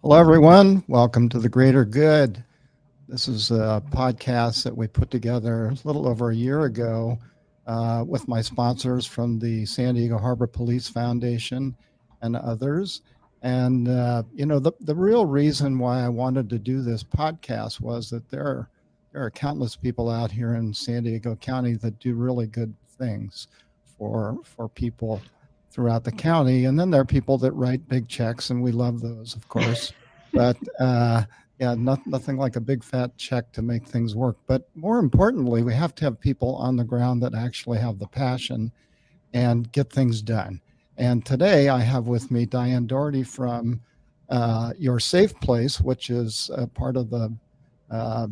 Hello, everyone. Welcome to The Greater Good. This is a podcast that we put together a little over a year ago with my sponsors from the San Diego Harbor Police Foundation and others. And, the real reason why I wanted to do this podcast was that there are countless people out here in San Diego County that do really good things for people throughout the county. And then there are people that write big checks, and we love those, of course. But yeah, nothing like a big fat check to make things work. But more importantly, we have to have people on the ground that actually have the passion and get things done. And today I have with me Diane Doherty from Your Safe Place, which is part of the uh,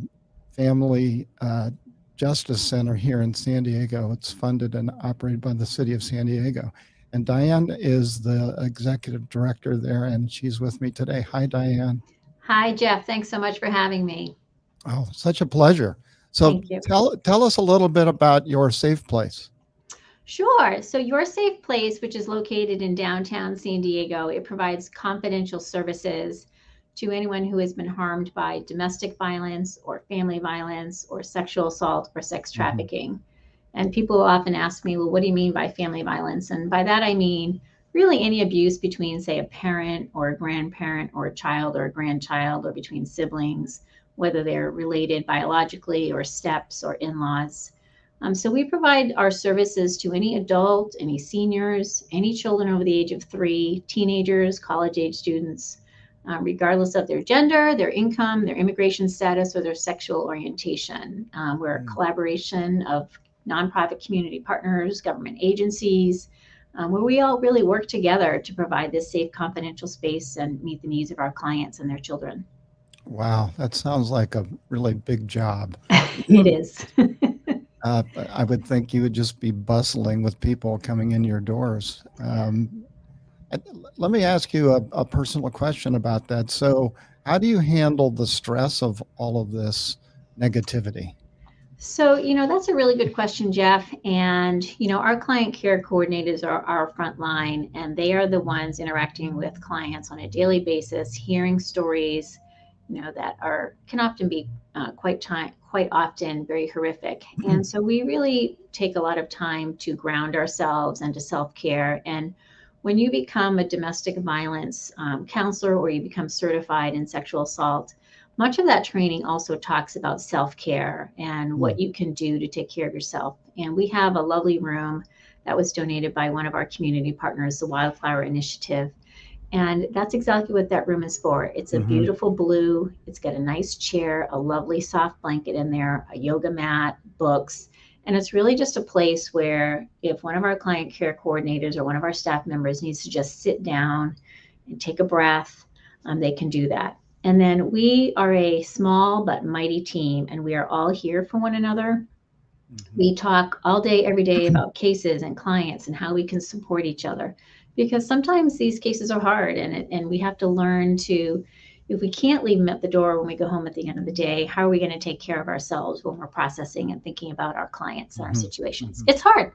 Family Justice Center here in San Diego. It's funded and operated by the city of San Diego. And Diane is the executive director there, and she's with me today. Hi, Diane. Hi, Jeff. Thanks so much for having me. Oh, such a pleasure. So Thank you. tell us a little bit about Your Safe Place. Sure. So, Your Safe Place, which is located in downtown San Diego, it provides confidential services to anyone who has been harmed by domestic violence or family violence or sexual assault or sex Mhm. trafficking. And people often ask me, well, what do you mean by family violence? And by that, I mean really any abuse between, say, a parent or a grandparent or a child or a grandchild or between siblings, whether they're related biologically or steps or in laws. So we provide our services to any adult, any seniors, any children over the age of 3, teenagers, college age students, regardless of their gender, their income, their immigration status, or their sexual orientation. We're a Mm. collaboration of nonprofit community partners, government agencies, where we all really work together to provide this safe, confidential space and meet the needs of our clients and their children. Wow, that sounds like a really big job. It is. I would think you would just be bustling with people coming in your doors. Let me ask you a personal question about that. So, how do you handle the stress of all of this negativity? So, that's a really good question, Jeff. And, our client care coordinators are our front line, and they are the ones interacting with clients on a daily basis, hearing stories, that can often be quite often very horrific. And so we really take a lot of time to ground ourselves and to self-care. And when you become a domestic violence counselor or you become certified in sexual assault, much of that training also talks about self care and Mm. what you can do to take care of yourself. And we have a lovely room that was donated by one of our community partners, the Wildflower Initiative. And that's exactly what that room is for. It's a Hmm. beautiful blue. It's got a nice chair, a lovely soft blanket in there, a yoga mat, books. And it's really just a place where if one of our client care coordinators or one of our staff members needs to just sit down and take a breath, they can do that. And then we are a small but mighty team, and we are all here for one another. Hmm. We talk all day, every day about cases and clients and how we can support each other. Because sometimes these cases are hard, and we have to learn to, if we can't leave them at the door when we go home at the end of the day, how are we going to take care of ourselves when we're processing and thinking about our clients and our Hmm. situations? Hmm. It's hard.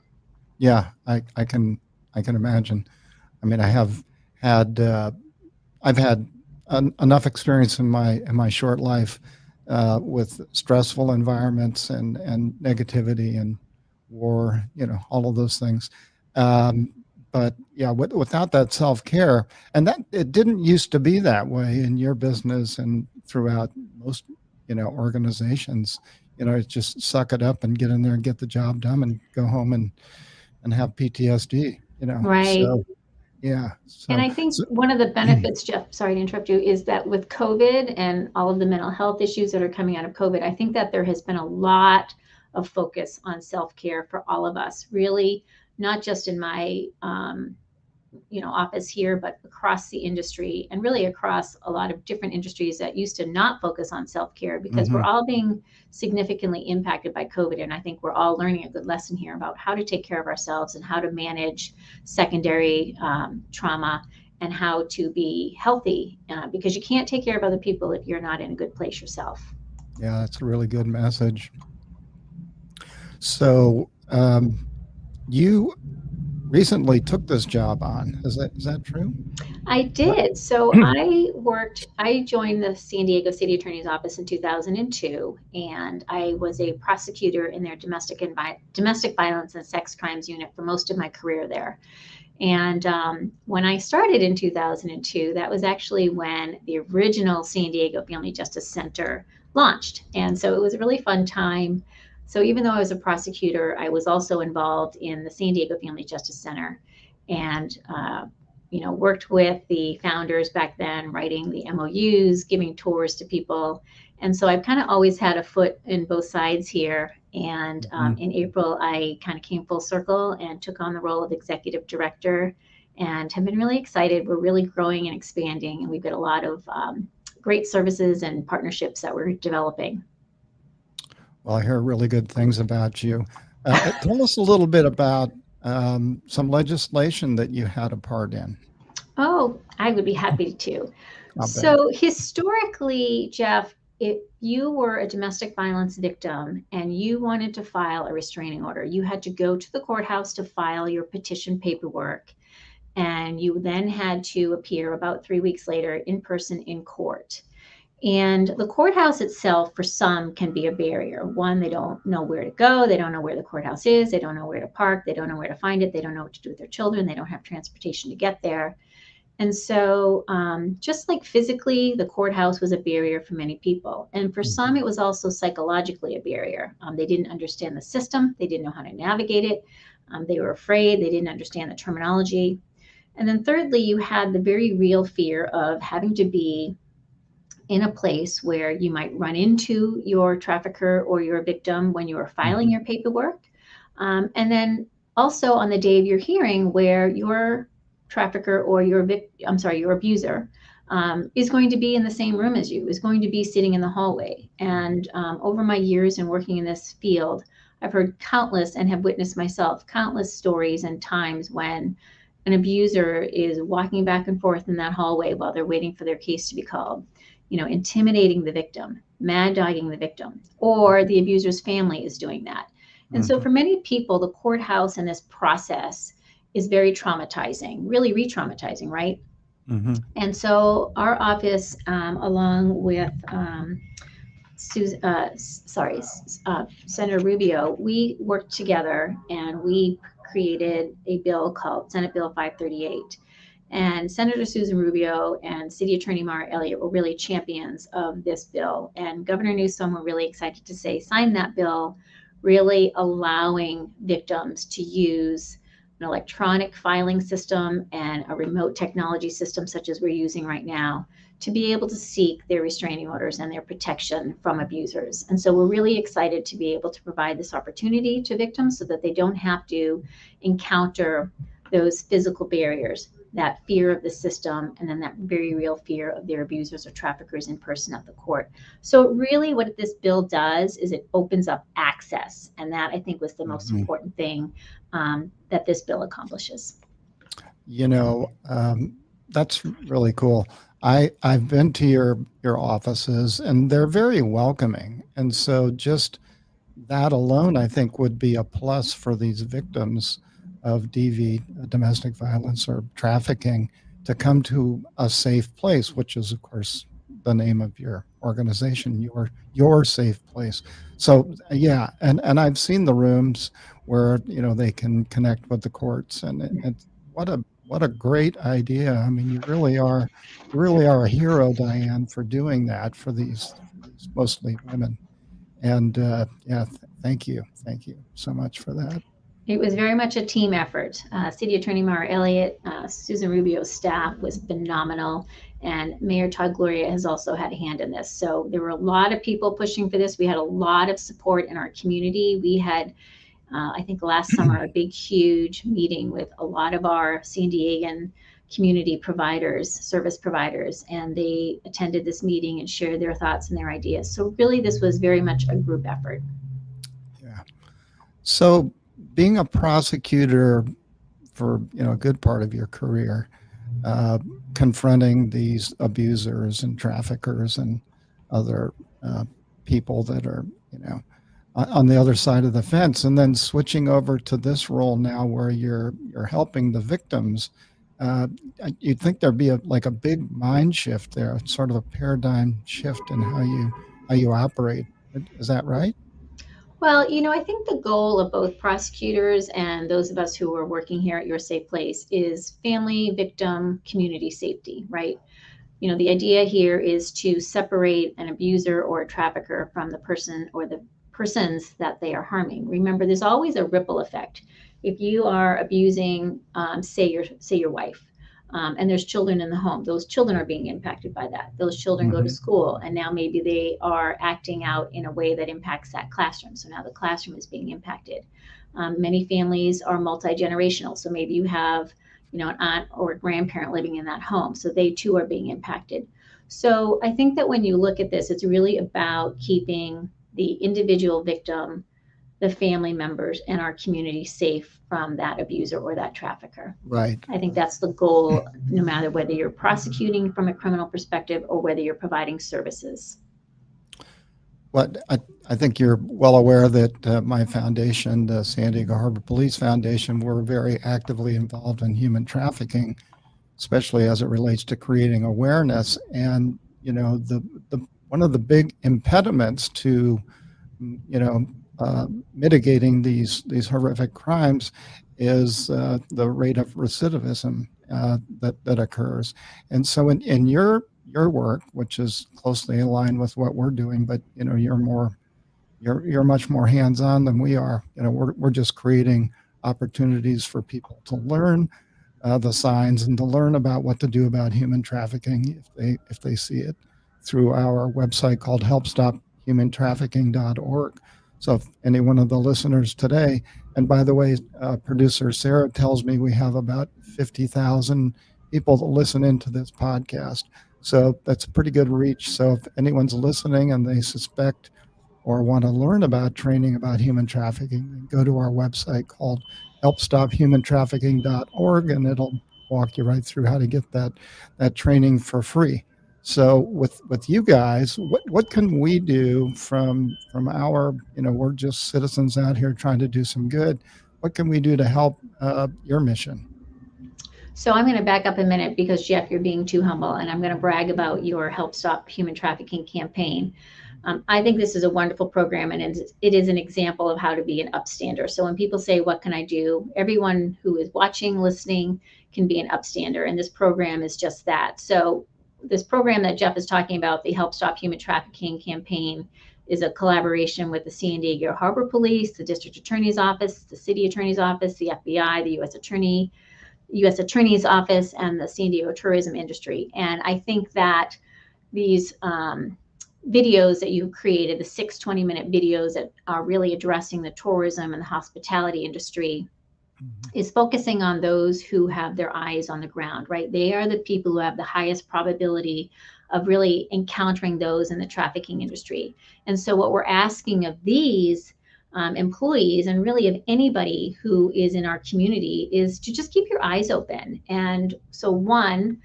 Yeah, I can imagine. I mean, had I've had enough experience in my short life with stressful environments and negativity and war, all of those things. Um, but yeah, without that self care, and that it didn't used to be that way in your business and throughout most organizations. It's just suck it up and get in there and get the job done and go home and have PTSD. Right. So yeah, And I so think one of the benefits, Jeff, sorry to interrupt you, is that with COVID and all of the mental health issues that are coming out of COVID, I think that there has been a lot of focus on self care for all of us, really, not just in my office here, but across the industry and really across a lot of different industries that used to not focus on self care because we're mhm. all being significantly impacted by COVID. And I think we're all learning a good lesson here about how to take care of ourselves and how to manage secondary trauma and how to be healthy because you can't take care of other people if you're not in a good place yourself. Yeah, that's a really good message. So, you recently took this job on. Is that true? I What? did. So I joined the San Diego City Attorney's Office in 2002, and I was a prosecutor in their domestic violence and sex crimes unit for most of my career there. And when I started in 2002, that was actually when the original San Diego Family Justice Center launched. And so it was a really fun time. So even though I was a prosecutor, I was also involved in the San Diego Family Justice Center, and worked with the founders back then, writing the MOUs, giving tours to people. And so I've kind of always had a foot in both sides here. And in April, I kind of came full circle and took on the role of executive director, and have been really excited. We're really growing and expanding, and we've got a lot of great services and partnerships that we're developing. Well, I hear really good things about you. Tell us a little bit about some legislation that you had a part in. Oh, I would be happy to. I'll bet. So historically, Jeff, if you were a domestic violence victim and you wanted to file a restraining order, you had to go to the courthouse to file your petition paperwork. And you then had to appear about 3 weeks later in person in court. And the courthouse itself, for some, can be a barrier. One, they don't know where to go. They don't know where the courthouse is. They don't know where to park. They don't know where to find it. They don't know what to do with their children. They don't have transportation to get there. And so just like physically, the courthouse was a barrier for many people. And for some, it was also psychologically a barrier. They didn't understand the system. They didn't know how to navigate it. They were afraid. They didn't understand the terminology. And then thirdly, you had the very real fear of having to be in a place where you might run into your trafficker or your victim when you are filing your paperwork. And then also on the day of your hearing, where your trafficker or your abuser is going to be in the same room as you, is going to be sitting in the hallway. And over my years in working in this field, I've heard countless, and have witnessed myself, countless stories and times when an abuser is walking back and forth in that hallway while they're waiting for their case to be called, intimidating the victim, mad dogging the victim, or the abuser's family is doing that. And so for many people, the courthouse and this process is very traumatizing, really re-traumatizing, right? And so our office, along with Senator Rubio, we worked together and we created a bill called Senate Bill 538. And Senator Susan Rubio and City Attorney Mara Elliott were really champions of this bill. And Governor Newsom, we're really excited to say, signed that bill, really allowing victims to use an electronic filing system and a remote technology system such as we're using right now to be able to seek their restraining orders and their protection from abusers. And so we're really excited to be able to provide this opportunity to victims so that they don't have to encounter those physical barriers, that fear of the system, and then that very real fear of their abusers or traffickers in person at the court. So really what this bill does is it opens up access. And that, I think, was the most important thing that this bill accomplishes. That's really cool. I've been to your offices, and they're very welcoming. And so just that alone, I think, would be a plus for these victims of DV, domestic violence or trafficking, to come to a safe place, which is, of course, the name of your organization, your safe place. So yeah, and I've seen the rooms where they can connect with the courts, and what a great idea. I mean, you really are a hero, Diane, for doing that for these mostly women. And thank you so much for that. It was very much a team effort. City Attorney Mara Elliott, Susan Rubio's staff was phenomenal, and Mayor Todd Gloria has also had a hand in this. So there were a lot of people pushing for this. We had a lot of support in our community. We had, I think last summer, a big, huge meeting with a lot of our San Diegan community providers, service providers, and they attended this meeting and shared their thoughts and their ideas. So really, this was very much a group effort. Yeah. So being a prosecutor for a good part of your career, confronting these abusers and traffickers and other people that are on the other side of the fence, and then switching over to this role now where you're helping the victims. Uh, you'd think there'd be like a big mind shift there, sort of a paradigm shift in how you operate. Is that right? Well, I think the goal of both prosecutors and those of us who are working here at Your Safe Place is family, victim, community safety, right? The idea here is to separate an abuser or a trafficker from the person or the persons that they are harming. Remember, there's always a ripple effect. If you are abusing, say your wife, and there's children in the home, those children are being impacted by that. Those children go to Mm-hmm. school, and now maybe they are acting out in a way that impacts that classroom. So now the classroom is being impacted. Many families are multi-generational, so maybe you have an aunt or a grandparent living in that home, so they too are being impacted. So I think that when you look at this, it's really about keeping the individual victim, the family members, and our community safe from that abuser or that trafficker. Right. I think that's the goal, no matter whether you're prosecuting from a criminal perspective or whether you're providing services. Well, I think you're well aware that my foundation, the San Diego Harbor Police Foundation, we're very actively involved in human trafficking, especially as it relates to creating awareness. And the one of the big impediments to mitigating these horrific crimes is the rate of recidivism that occurs. And so in your work, which is closely aligned with what we're doing, but you're much more hands-on than we are. We're just creating opportunities for people to learn the signs and to learn about what to do about human trafficking if they see it through our website called helpstophumantrafficking.org. So if any one of the listeners today, and by the way, producer Sarah tells me we have about 50,000 people that listen into this podcast. So that's a pretty good reach. So if anyone's listening and they suspect or want to learn about training about human trafficking, then go to our website called helpstophumantrafficking.org, and it'll walk you right through how to get that training for free. So with you guys, what can we do from our, we're just citizens out here trying to do some good. What can we do to help your mission? So I'm going to back up a minute because, Jeff, you're being too humble, and I'm going to brag about your Help Stop Human Trafficking campaign. I think this is a wonderful program, and it is an example of how to be an upstander. So when people say, what can I do? Everyone who is watching, listening, can be an upstander, and this program is just that. So this program that Jeff is talking about, the Help Stop Human Trafficking campaign, is a collaboration with the San Diego Harbor Police, the District Attorney's Office, the City Attorney's Office, the FBI, the U.S. Attorney's Office, and the San Diego tourism industry. And I think that these videos that you've created, the 6 20-minute videos that are really addressing the tourism and the hospitality industry, is focusing on those who have their eyes on the ground, right? They are the people who have the highest probability of really encountering those in the trafficking industry. And so what we're asking of these employees, and really of anybody who is in our community, is to just keep your eyes open. And so one,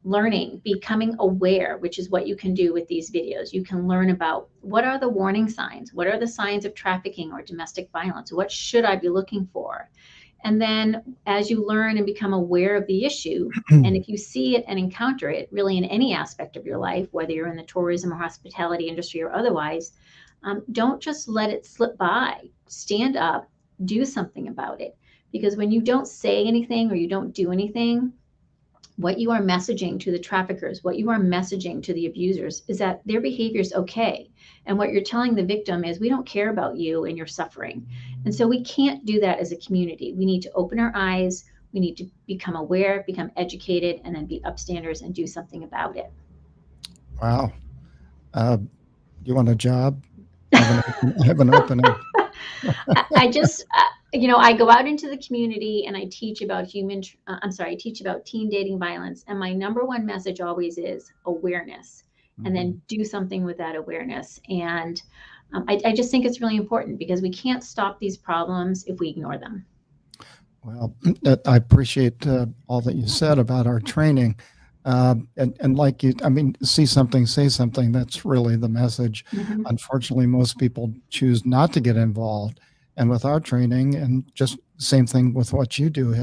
learning, becoming aware, which is what you can do with these videos. You can learn about what are the warning signs, what are the signs of trafficking or domestic violence, what should I be looking for? And then as you learn and become aware of the issue, and if you see it and encounter it really in any aspect of your life, whether you're in the tourism or hospitality industry or otherwise, don't just let it slip by. Stand up, do something about it. Because when you don't say anything or you don't do anything, what you are messaging to the traffickers, what you are messaging to the abusers is that their behavior is okay. And what you're telling the victim is, we don't care about you and your suffering. And so we can't do that as a community. We need to open our eyes. We need to become aware, become educated, and then be upstanders and do something about it. Wow. You want a job? I have an opening. I just, I go out into the community and I teach about I teach about teen dating violence. And my number one message always is awareness, and then do something with that awareness. And I just think it's really important because we can't stop these problems if we ignore them. Well, I appreciate all that you said about our training. And like you, I mean, see something, say something. That's really the message. Mhm. Unfortunately, most people choose not to get involved. And with our training, and just same thing with what you do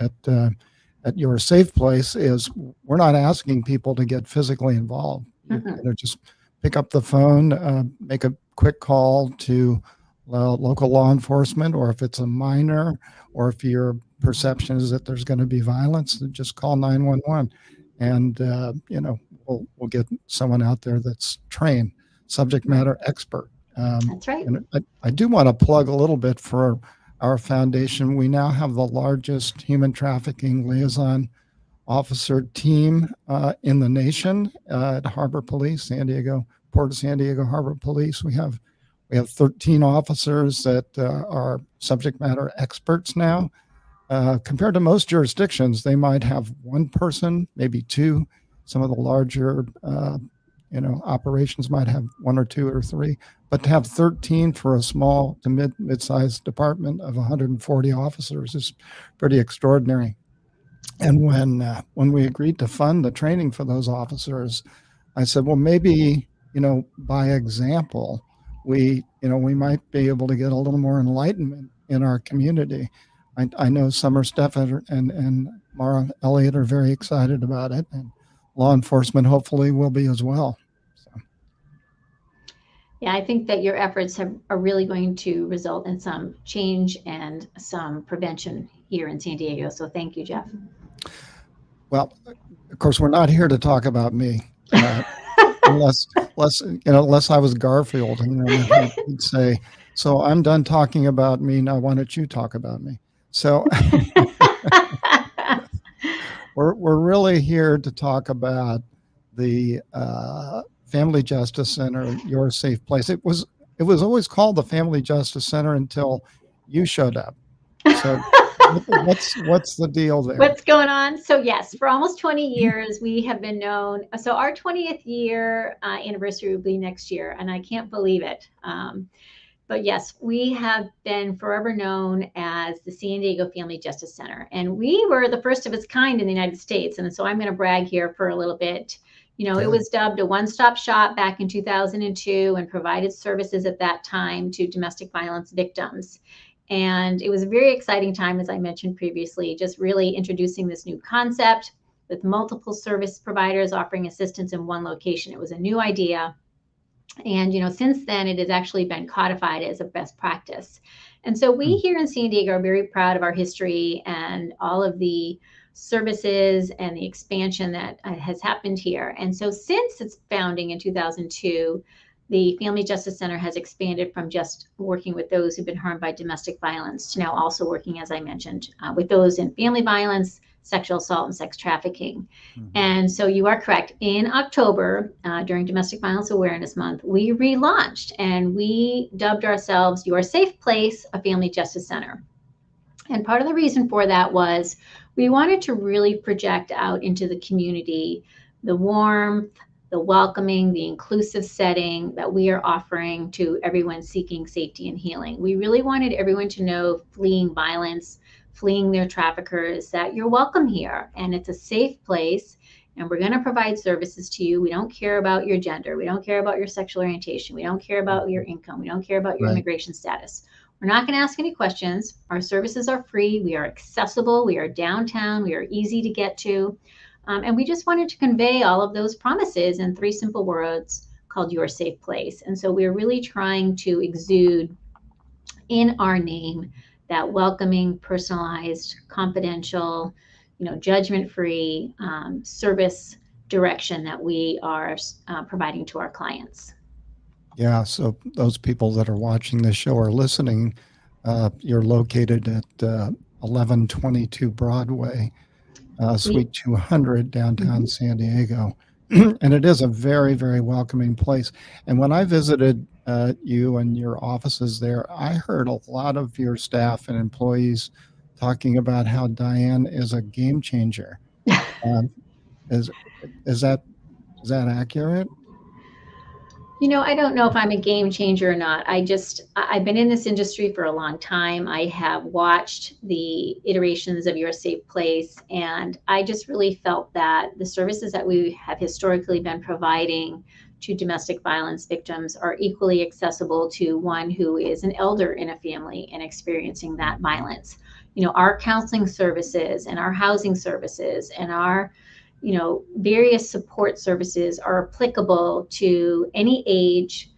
at your safe place, is we're not asking people to get physically involved. You know, just pick up the phone, make a quick call to local law enforcement, or if it's a minor, or if your perception is that there's going to be violence, then just call 911, and you know, we'll get someone out there that's trained, subject matter expert. That's right. And I do want to plug a little bit for our foundation. We now have the largest human trafficking liaison officer team in the nation at Harbor Police, San Diego, Port of San Diego Harbor Police. We have 13 officers that are subject matter experts now. Compared to most jurisdictions, they might have one person, maybe two. Some of the larger, operations might have one or two or three. But to have 13 for a small to mid-sized department of 140 officers is pretty extraordinary. And when we agreed to fund the training for those officers, I said, well, maybe, by example, we might be able to get a little more enlightenment in our community. I know Summer Steffan and Mara Elliott are very excited about it, and law enforcement hopefully will be as well. So. Yeah, I think that your efforts are really going to result in some change and some prevention here in San Diego. So thank you, Jeff. Well, of course, we're not here to talk about me. Unless I was Garfield, he'd say, "So I'm done talking about me. Now, why don't you talk about me?" So we're really here to talk about the Family Justice Center, Your Safe Place. It was always called the Family Justice Center until you showed up. So what's the deal there? What's going on? So yes, for almost 20 years, we have been known. So our 20th year anniversary will be next year, and I can't believe it. But yes, we have been forever known as the San Diego Family Justice Center. And we were the first of its kind in the United States. And so I'm going to brag here for a little bit. It was dubbed a one-stop shop back in 2002 and provided services at that time to domestic violence victims. And it was a very exciting time, as I mentioned previously, just really introducing this new concept with multiple service providers offering assistance in one location. It was a new idea. And, since then, it has actually been codified as a best practice. And so we here in San Diego are very proud of our history and all of the services and the expansion that has happened here. And so since its founding in 2002, the Family Justice Center has expanded from just working with those who've been harmed by domestic violence to now also working, as I mentioned, with those in family violence, sexual assault, and sex trafficking. Mm-hmm. And so you are correct. In October, during Domestic Violence Awareness Month, we relaunched and we dubbed ourselves Your Safe Place, a Family Justice Center. And part of the reason for that was we wanted to really project out into the community the warmth, the welcoming, the inclusive setting that we are offering to everyone seeking safety and healing. We really wanted everyone to know, fleeing violence, fleeing their traffickers, that you're welcome here and it's a safe place and we're going to provide services to you. We don't care about your gender. We don't care about your sexual orientation. We don't care about your income. We don't care about your immigration status. We're not going to ask any questions. Our services are free. We are accessible. We are downtown. We are easy to get to. And we just wanted to convey all of those promises in 3 simple words called Your Safe Place. And so we're really trying to exude in our name that welcoming, personalized, confidential, judgment-free service direction that we are providing to our clients. Yeah, so those people that are watching this show or listening, you're located at 1122 Broadway, Suite 200, downtown San Diego. And it is a very, very welcoming place. And when I visited you and your offices there, I heard a lot of your staff and employees talking about how Diane is a game changer. Is that accurate? I don't know if I'm a game changer or not. I've been in this industry for a long time. I have watched the iterations of Your Safe Place, and I just really felt that the services that we have historically been providing to domestic violence victims are equally accessible to one who is an elder in a family and experiencing that violence. Our counseling services and our housing services and our various support services are applicable to any age,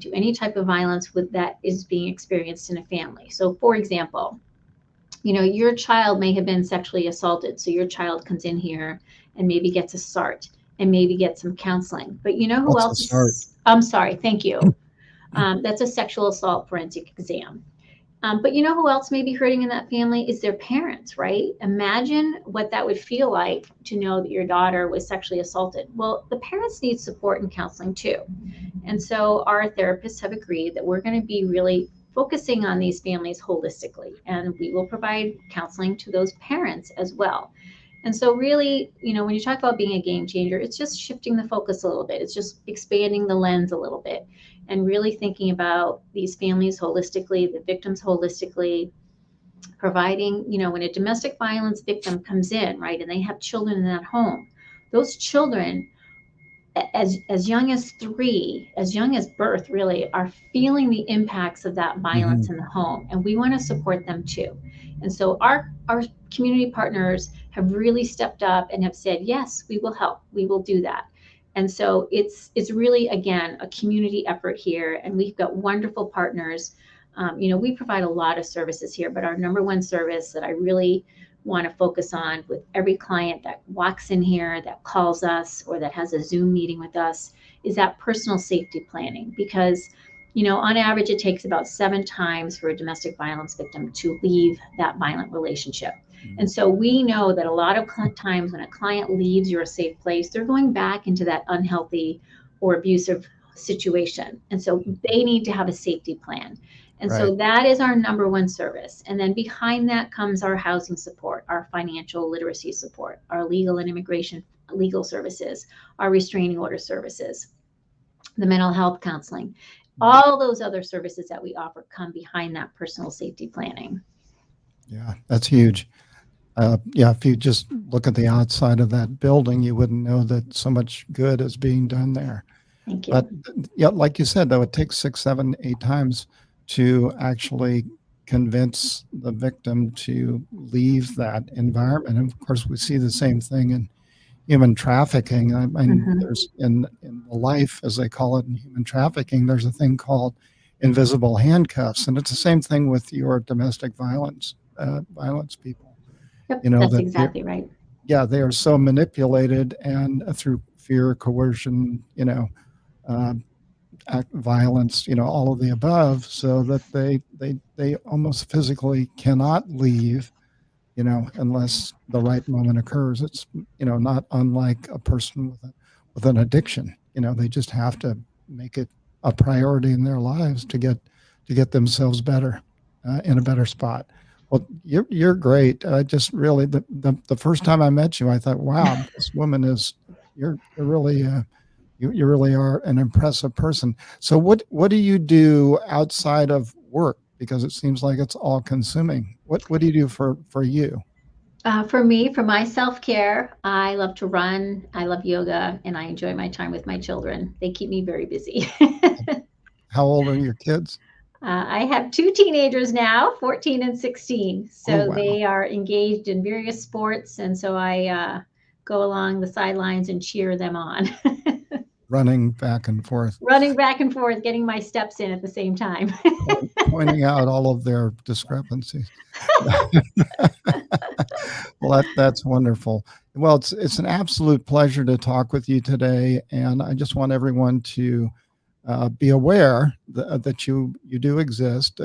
to any type of violence that is being experienced in a family. So, for example, your child may have been sexually assaulted. So your child comes in here and maybe gets a SART and maybe gets some counseling. But you know who What's a else start? I'm sorry, thank you. That's a sexual assault forensic exam. But you know who else may be hurting in that family is their parents, right? Imagine what that would feel like to know that your daughter was sexually assaulted. Well, the parents need support and counseling too. And so our therapists have agreed that we're going to be really focusing on these families holistically, and we will provide counseling to those parents as well. And so really, when you talk about being a game changer, it's just shifting the focus a little bit. It's just expanding the lens a little bit and really thinking about these families holistically, the victims holistically, providing, when a domestic violence victim comes in, right, and they have children in that home, those children as young as 3, as young as birth, really are feeling the impacts of that violence in the home, and we want to support them too. And so our community partners have really stepped up and have said, yes, we will help, we will do that. And so it's really, again, a community effort here, and we've got wonderful partners. We provide a lot of services here, but our number one service that I really want to focus on with every client that walks in here, that calls us, or that has a Zoom meeting with us is that personal safety planning. Because, on average, it takes about 7 times for a domestic violence victim to leave that violent relationship. And so we know that a lot of times when a client leaves Your Safe Place, they're going back into that unhealthy or abusive situation. And so they need to have a safety plan. And Right. so that is our number one service. And then behind that comes our housing support, our financial literacy support, our legal and immigration legal services, our restraining order services, the mental health counseling. All those other services that we offer come behind that personal safety planning. Yeah, that's huge. Yeah, if you just look at the outside of that building, you wouldn't know that so much good is being done there. Thank you. But yeah, like you said, though, it takes 6, 7, 8 times to actually convince the victim to leave that environment. And of course, we see the same thing in human trafficking. I mean, there's in the life, as they call it in human trafficking, there's a thing called invisible handcuffs, and it's the same thing with your domestic violence people. Yep, That that's exactly right. Yeah, they are so manipulated and through fear, coercion, violence, all of the above, so that they almost physically cannot leave, unless the right moment occurs. It's, not unlike a person with an addiction. They just have to make it a priority in their lives to get themselves better, in a better spot. Well, you're great. Just really the first time I met you, I thought, wow, this woman you're really you really are an impressive person. So what do you do outside of work? Because it seems like it's all consuming. What do you do for you? For me, for my self-care, I love to run, I love yoga, and I enjoy my time with my children. They keep me very busy. How old are your kids? I have 2 teenagers now, 14 and 16. So wow. They are engaged in various sports, and so I go along the sidelines and cheer them on. Running back and forth. Running back and forth, getting my steps in at the same time. Pointing out all of their discrepancies. Well, that's wonderful. Well, it's an absolute pleasure to talk with you today, and I just want everyone to be aware that you do exist.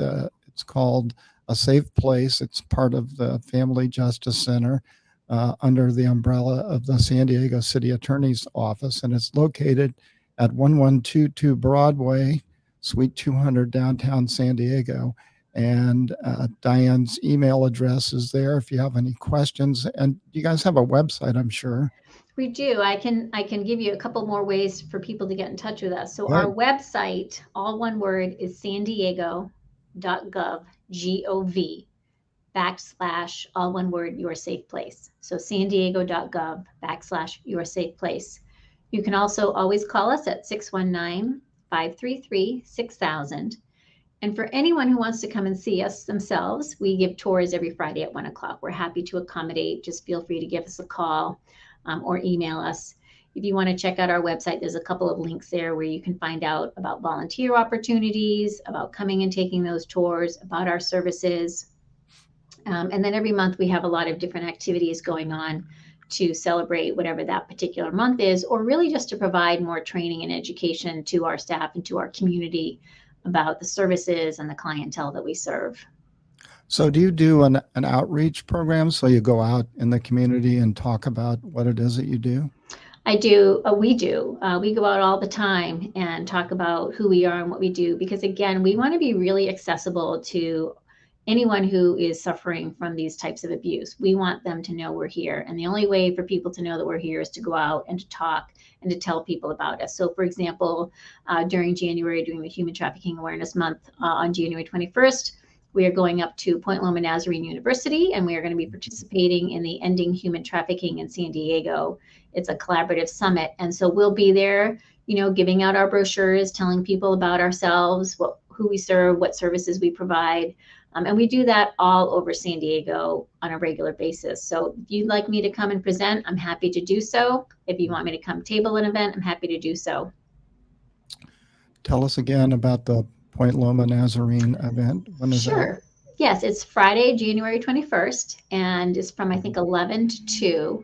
It's called A Safe Place. It's part of the Family Justice Center, under the umbrella of the San Diego City Attorney's Office, and it's located at 1122 Broadway, Suite 200, downtown San Diego. And Diane's email address is there if you have any questions. And you guys have a website, I'm sure. We do. I can give you a couple more ways for people to get in touch with us. So our Good. website, all one word, is sandiego.gov, G-O-V, / all one word, your safe place. So sandiego.gov / your safe place. You can also always call us at 619-533-6000. And for anyone who wants to come and see us themselves, we give tours every Friday at 1 o'clock. We're happy to accommodate. Just feel free to give us a call or email us. If you want to check out our website, there's a couple of links there where you can find out about volunteer opportunities, about coming and taking those tours, about our services. And then every month we have a lot of different activities going on to celebrate whatever that particular month is, or really just to provide more training and education to our staff and to our community about the services and the clientele that we serve. So do you do an outreach program? So you go out in the community and talk about what it is that you do? I do. We do. We go out all the time and talk about who we are and what we do, because again, we want to be really accessible to anyone who is suffering from these types of abuse. We want them to know we're here. And the only way for people to know that we're here is to go out and to talk and to tell people about us. So for example, during January, during the Human Trafficking Awareness Month on January 21st, we are going up to Point Loma Nazarene University, and we are going to be participating in the Ending Human Trafficking in San Diego. It's a collaborative summit. And so we'll be there, giving out our brochures, telling people about ourselves, who we serve, what services we provide. And we do that all over San Diego on a regular basis. So if you'd like me to come and present, I'm happy to do so. If you want me to come table an event, I'm happy to do so. Tell us again about the Point Loma Nazarene event. When is Sure. Yes, it's Friday, January 21st, and it's from, I think, 11 to 2.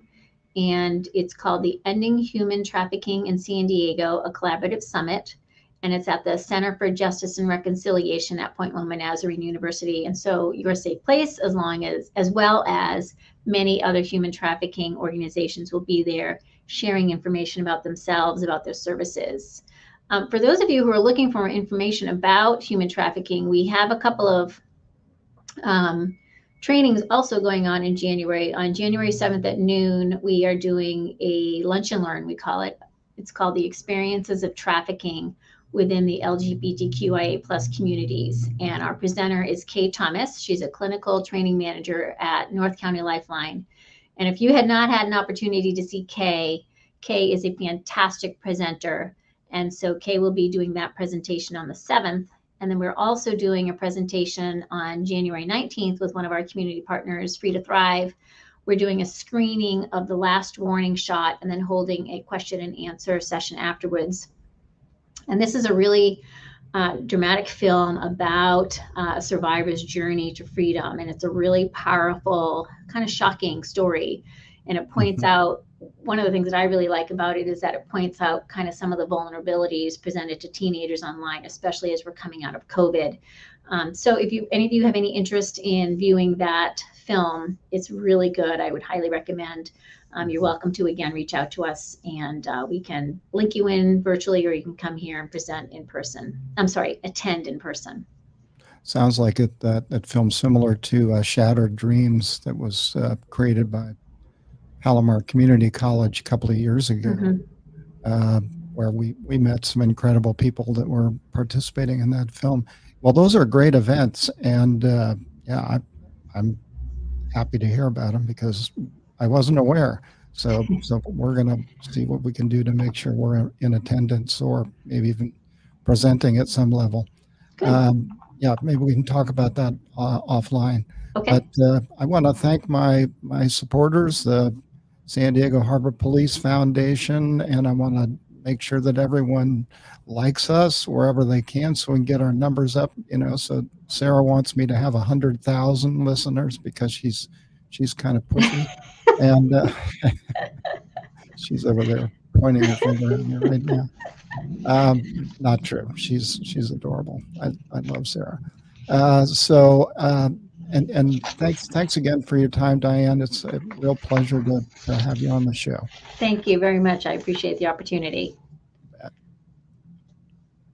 And it's called the Ending Human Trafficking in San Diego, a collaborative summit. And it's at the Center for Justice and Reconciliation at Point Loma Nazarene University. And so your safe place, as well as many other human trafficking organizations will be there sharing information about themselves, about their services. For those of you who are looking for more information about human trafficking, we have a couple of trainings also going on in January. On January 7th at noon, we are doing a lunch and learn, we call it. It's called the Experiences of Trafficking within the LGBTQIA+ communities. And our presenter is Kay Thomas. She's a clinical training manager at North County Lifeline. And if you had not had an opportunity to see Kay is a fantastic presenter. And so Kay will be doing that presentation on the 7th. And then we're also doing a presentation on January 19th with one of our community partners, Free to Thrive. We're doing a screening of the last warning shot and then holding a question and answer session afterwards. And this is a really dramatic film about a survivor's journey to freedom. And it's a really powerful, kind of shocking story. And it points out, one of the things that I really like about it is that it points out kind of some of the vulnerabilities presented to teenagers online, especially as we're coming out of COVID. So if any of you have any interest in viewing that film, it's really good. I would highly recommend. You're welcome to, again, reach out to us and we can link you in virtually, or you can come here and present in person. Attend in person. Sounds like that film's similar to Shattered Dreams that was created by Palomar Community College a couple of years ago, where we met some incredible people that were participating in that film. Well, those are great events, and I'm happy to hear about them because I wasn't aware. So we're going to see what we can do to make sure we're in attendance or maybe even presenting at some level. Maybe we can talk about that offline. Okay. But I want to thank my supporters, the San Diego Harbor Police Foundation, and I want to make sure that everyone likes us wherever they can so we can get our numbers up. So Sarah wants me to have 100,000 listeners because she's kind of pushy, and she's over there pointing her finger at me right now. Not true. She's adorable. I love Sarah. And thanks again for your time, Diane. It's a real pleasure to have you on the show. Thank you very much. I appreciate the opportunity.